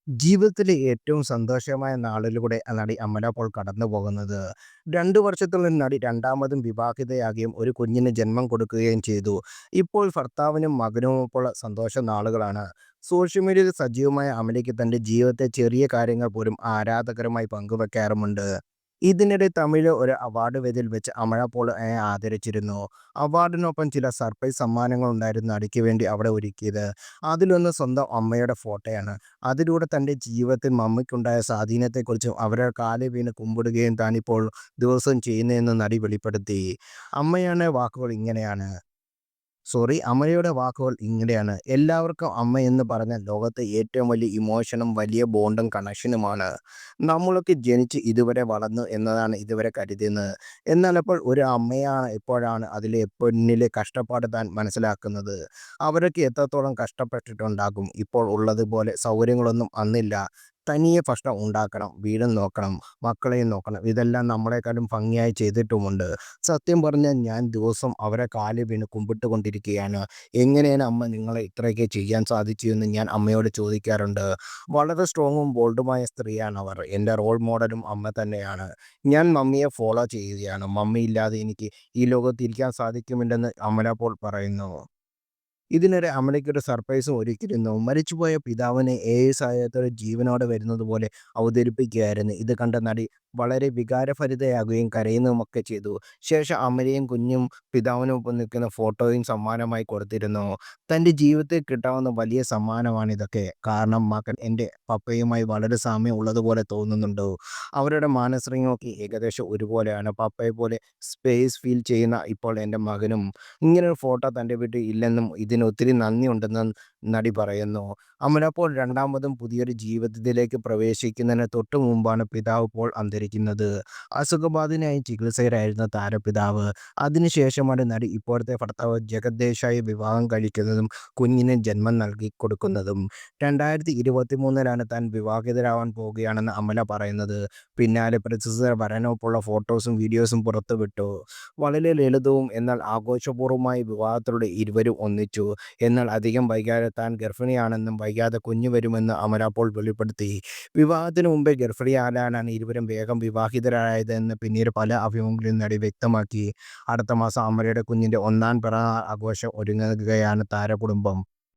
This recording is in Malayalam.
ജീവിതത്തിലെ ഏറ്റവും സന്തോഷമായ നാളിലൂടെ നടി അമല പോൾ കടന്നുപോകുന്നത്. 2 വർഷത്തിനുള്ളിൽ നടി രണ്ടാമതും വിവാഹിതയാകുകയും ഒരു കുഞ്ഞിന് ജന്മം കൊടുക്കുകയും ചെയ്തു. ഇപ്പോൾ ഭർത്താവിനും മകനുമൊപ്പമുള്ള സന്തോഷ നാളുകളാണ്. സോഷ്യൽ മീഡിയയിൽ സജീവമായ അമലയ്ക്ക് തന്റെ ജീവിതത്തെ ചെറിയ കാര്യങ്ങൾ പോലും ആരാധകരുമായി പങ്കുവെക്കാറുമുണ്ട്. ഇതിനിടെ തമിഴിലെ ഒരു അവാർഡ് വേദിയിൽ വെച്ച് അമല പോളിനെ ആദരിച്ചിരുന്നു. അവാർഡിനൊപ്പം ചില സർപ്രൈസ് സമ്മാനങ്ങളുണ്ടായിരുന്നു നടിക്ക് വേണ്ടി അവിടെ ഒരുക്കിയത്. അതിലൊന്ന് സ്വന്തം അമ്മയുടെ ഫോട്ടോയാണ്. അതിലൂടെ തന്റെ ജീവിതത്തിൽ മമ്മിക്കുണ്ടായ സ്വാധീനത്തെക്കുറിച്ചും അവരുടെ കാലിൽ വീണ് കുമ്പിടുകയും താനിപ്പോൾ ദിവസവും ചെയ്യുന്നതെന്ന് നടി വെളിപ്പെടുത്തി. അമ്മയാണ് വാക്കുകൾ ഇങ്ങനെയാണ് അമലയുടെ വാക്കുകൾ ഇങ്ങനെയാണ്. എല്ലാവർക്കും അമ്മയെന്ന് പറഞ്ഞാൽ ലോകത്തെ ഏറ്റവും വലിയ ഇമോഷനും വലിയ ബോണ്ടും കണക്ഷനുമാണ്. നമ്മളൊക്കെ ജനിച്ച് ഇതുവരെ വളർന്നു എന്നതാണ് ഇതുവരെ കരുതുന്നത്. എന്നാൽ അപ്പോൾ ഒരു അമ്മയാണ് എപ്പോഴാണ് അതിലെ പൊന്നിലെ കഷ്ടപ്പാട് താൻ മനസ്സിലാക്കുന്നത്. അവരൊക്കെ എത്രത്തോളം കഷ്ടപ്പെട്ടിട്ടുണ്ടാകും. ഇപ്പോൾ ഉള്ളതുപോലെ സൗകര്യങ്ങളൊന്നും അന്നില്ല. തനിയെ ഭക്ഷണം ഉണ്ടാക്കണം, വീടും നോക്കണം, മക്കളെയും നോക്കണം. ഇതെല്ലാം നമ്മളെക്കാളും ഭംഗിയായി ചെയ്തിട്ടുമുണ്ട്. സത്യം പറഞ്ഞാൽ ഞാൻ ദിവസവും അവരെ കാലിൽ വീണ് കുമ്പിട്ടുകൊണ്ടിരിക്കുകയാണ്. എങ്ങനെയാണ് അമ്മ നിങ്ങളെ ഇത്രയൊക്കെ ചെയ്യാൻ സാധിച്ചു എന്ന് ഞാൻ അമ്മയോട് ചോദിക്കാറുണ്ട്. വളരെ സ്ട്രോങ്ങും ബോൾഡുമായ സ്ത്രീയാണവർ. എൻ്റെ റോൾ മോഡലും അമ്മ തന്നെയാണ്. ഞാൻ മമ്മിയെ ഫോളോ ചെയ്യുകയാണ്. മമ്മിയില്ലാതെ എനിക്ക് ഈ ലോകത്ത് ഇരിക്കാൻ സാധിക്കുമില്ലെന്ന് അമല പോൾ പറയുന്നു. ഇതിനിടെ അമലയ്ക്കൊരു സർപ്രൈസും ഒരുക്കിയിരുന്നു. മരിച്ചുപോയ പിതാവിനെ എഐ സഹായത്തോടെ ജീവനോടെ വരുന്നതുപോലെ അവതരിപ്പിക്കുകയായിരുന്നു. ഇത് കണ്ട നടി വളരെ വികാരഭരിതയാകുകയും കരയുന്നതുമൊക്കെ ചെയ്തു. ശേഷം അമലയും കുഞ്ഞും പിതാവിനൊപ്പം നിൽക്കുന്ന ഫോട്ടോയും സമ്മാനമായി കൊടുത്തിരുന്നു. തൻ്റെ ജീവിതത്തിൽ കിട്ടാവുന്ന വലിയ സമ്മാനമാണിതൊക്കെ. കാരണം മകൻ എൻ്റെ പപ്പയുമായി വളരെ സാമ്യം ഉള്ളതുപോലെ തോന്നുന്നുണ്ട്. അവരുടെ മാനസറികമൊക്കെ ഏകദേശം ഒരുപോലെയാണ്. പപ്പയെപ്പോലെ സ്പേസ് ഫീൽ ചെയ്യുന്ന ഇപ്പോൾ എൻ്റെ മകനും ഇങ്ങനൊരു ഫോട്ടോ തൻ്റെ വീട്ടിൽ ഇല്ലെന്നും ഇതിന് ഒത്തിരി നന്ദിയുണ്ടെന്നും നടി പറയുന്നു. അമല പോൾ രണ്ടാമതും പുതിയൊരു ജീവിതത്തിലേക്ക് പ്രവേശിക്കുന്നതിന് തൊട്ടു മുമ്പാണ് പിതാവ് പോൾ അന്തരിക്കുന്നത്. അസുഖബാധിതനായി ചികിത്സയിലായിരുന്ന താരപിതാവ്. അതിനുശേഷമാണ് നടി ഇപ്പോഴത്തെ ഭർത്താവ് ജഗത് ദേശായി വിവാഹം കഴിക്കുന്നതും കുഞ്ഞിന് ജന്മം നൽകി കൊടുക്കുന്നതും. 2023-ലാണ് താൻ വിവാഹിതരാവാൻ പോകുകയാണെന്ന് അമല പറയുന്നത്. പിന്നാലെ പ്രശസ്ത വരനൊപ്പമുള്ള ഫോട്ടോസും വീഡിയോസും പുറത്തുവിട്ടു. വളരെ ലളിതവും എന്നാൽ ആഘോഷപൂർവ്വമായ വിവാഹത്തിലൂടെ ഇരുവരും ഒന്നിച്ചു. എന്നാൽ അധികം വൈകാതെ താൻ ഗർഭിണിയാണെന്നും വൈകാതെ കുഞ്ഞ് വരുമെന്ന് അമല പോൾ വെളിപ്പെടുത്തി. വിവാഹത്തിന് മുമ്പേ ഗർഭിണിയായാലാണ് ഇരുവരും വേഗം വിവാഹിതരായതെന്ന് പിന്നീട് പല അഭിമുഖങ്ങളിലും നടി വ്യക്തമാക്കി. അടുത്ത മാസം അമലയുടെ കുഞ്ഞിന്റെ 1ാം പിറന്നാൾ ആഘോഷം ഒരുങ്ങുകയാണ് താരകുടുംബം.